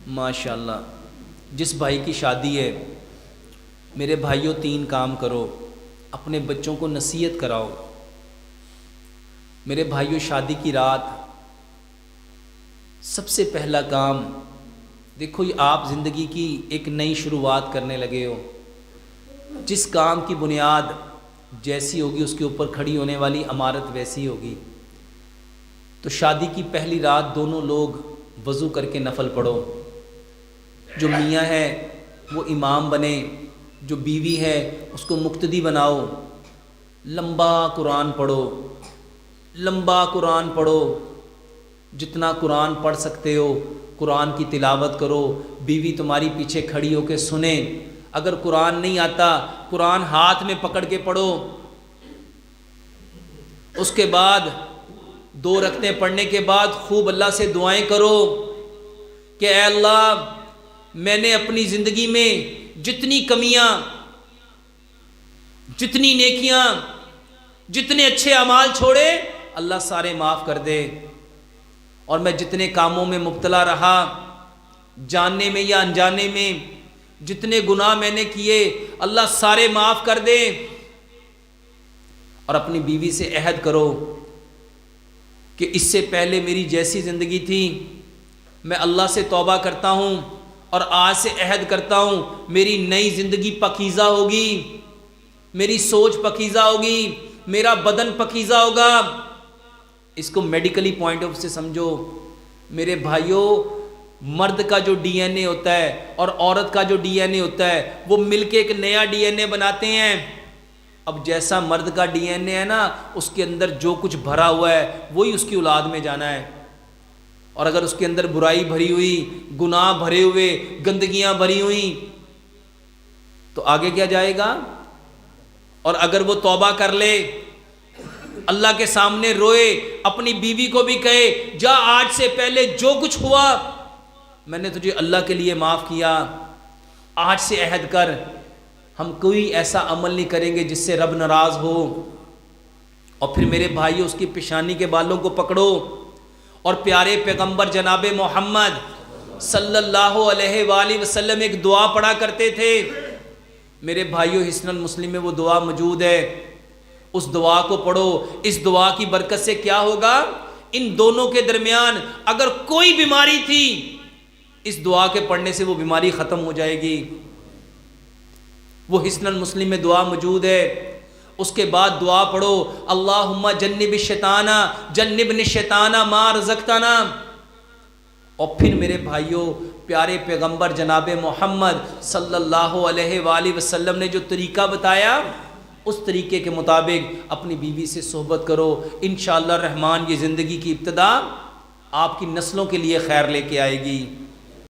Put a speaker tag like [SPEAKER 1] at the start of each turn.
[SPEAKER 1] माशाल्लाह। जिस भाई की शादी है, मेरे भाइयों 3 काम करो। अपने बच्चों को नसीहत कराओ। मेरे भाइयों, शादी की रात सबसे पहला काम, देखो ये आप ज़िंदगी की एक नई शुरुआत करने लगे हो। जिस काम की बुनियाद जैसी होगी उसके ऊपर खड़ी होने वाली इमारत वैसी होगी। तो शादी की पहली रात दोनों लोग वज़ू करके नफल पढ़ो। जो मियाँ है वो इमाम बने, जो बीवी है उसको मुक्तदी बनाओ। लंबा कुरान पढ़ो, लंबा कुरान पढ़ो। जितना कुरान पढ़ सकते हो कुरान की तिलावत करो। बीवी तुम्हारी पीछे खड़ी होकर सुने। अगर कुरान नहीं आता, कुरान हाथ में पकड़ के पढ़ो। उसके बाद 2 रकतें पढ़ने के बाद खूब अल्लाह से दुआएं करो कि ऐ अल्लाह, मैंने अपनी ज़िंदगी में जितनी कमियां, जितनी नेकियां, जितने अच्छे अमाल छोड़े, अल्लाह सारे माफ़ कर दे। और मैं जितने कामों में मुब्तला रहा, जानने में या अनजाने में, जितने गुनाह मैंने किए, अल्लाह सारे माफ़ कर दे। और अपनी बीवी से अहद करो कि इससे पहले मेरी जैसी ज़िंदगी थी, मैं अल्लाह से तौबा करता हूँ और आज से अहद करता हूँ मेरी नई ज़िंदगी पकीज़ा होगी, मेरी सोच पकीज़ा होगी, मेरा बदन पकीज़ा होगा। इसको मेडिकली पॉइंट ऑफ से समझो। मेरे भाइयों, मर्द का जो डीएनए होता है और औरत का जो डीएनए होता है वो मिलके एक नया डीएनए बनाते हैं। अब जैसा मर्द का डीएनए है ना, उसके अंदर जो कुछ भरा हुआ है वही उसकी औलाद में जाना है। और अगर उसके अंदर बुराई भरी हुई, गुनाह भरे हुए, गंदगियां भरी हुई, तो आगे क्या जाएगा? और अगर वो तौबा कर ले, अल्लाह के सामने रोए, अपनी बीवी को भी कहे, जा आज से पहले जो कुछ हुआ मैंने तुझे अल्लाह के लिए माफ़ किया, आज से अहद कर हम कोई ऐसा अमल नहीं करेंगे जिससे रब नाराज़ हो। और फिर मेरे भाई उसकी पेशानी के बालों को पकड़ो और प्यारे पैगंबर जनाब मोहम्मद सल्लल्लाहु अलैहि वसल्लम एक दुआ पढ़ा करते थे। मेरे भाइयों, हिस्नुल मुस्लिम में वो दुआ मौजूद है, उस दुआ को पढ़ो। इस दुआ की बरकत से क्या होगा? इन दोनों के दरमियान अगर कोई बीमारी थी, इस दुआ के पढ़ने से वो बीमारी ख़त्म हो जाएगी। वो हिस्नुल मुस्लिम में दुआ मौजूद है। उसके बाद दुआ पढ़ो, अल्लाहुम्मा जन्निबनि शैताना मा रज़क़तना। और फिर मेरे भाइयों, प्यारे पैगंबर जनाब मोहम्मद सल्लल्लाहु अलैहि वसल्लम ने जो तरीका बताया, उस तरीके के मुताबिक अपनी बीवी से सोहबत करो। इंशाअल्लाह रहमान ये ज़िंदगी की इब्तिदा आपकी नस्लों के लिए खैर लेके आएगी।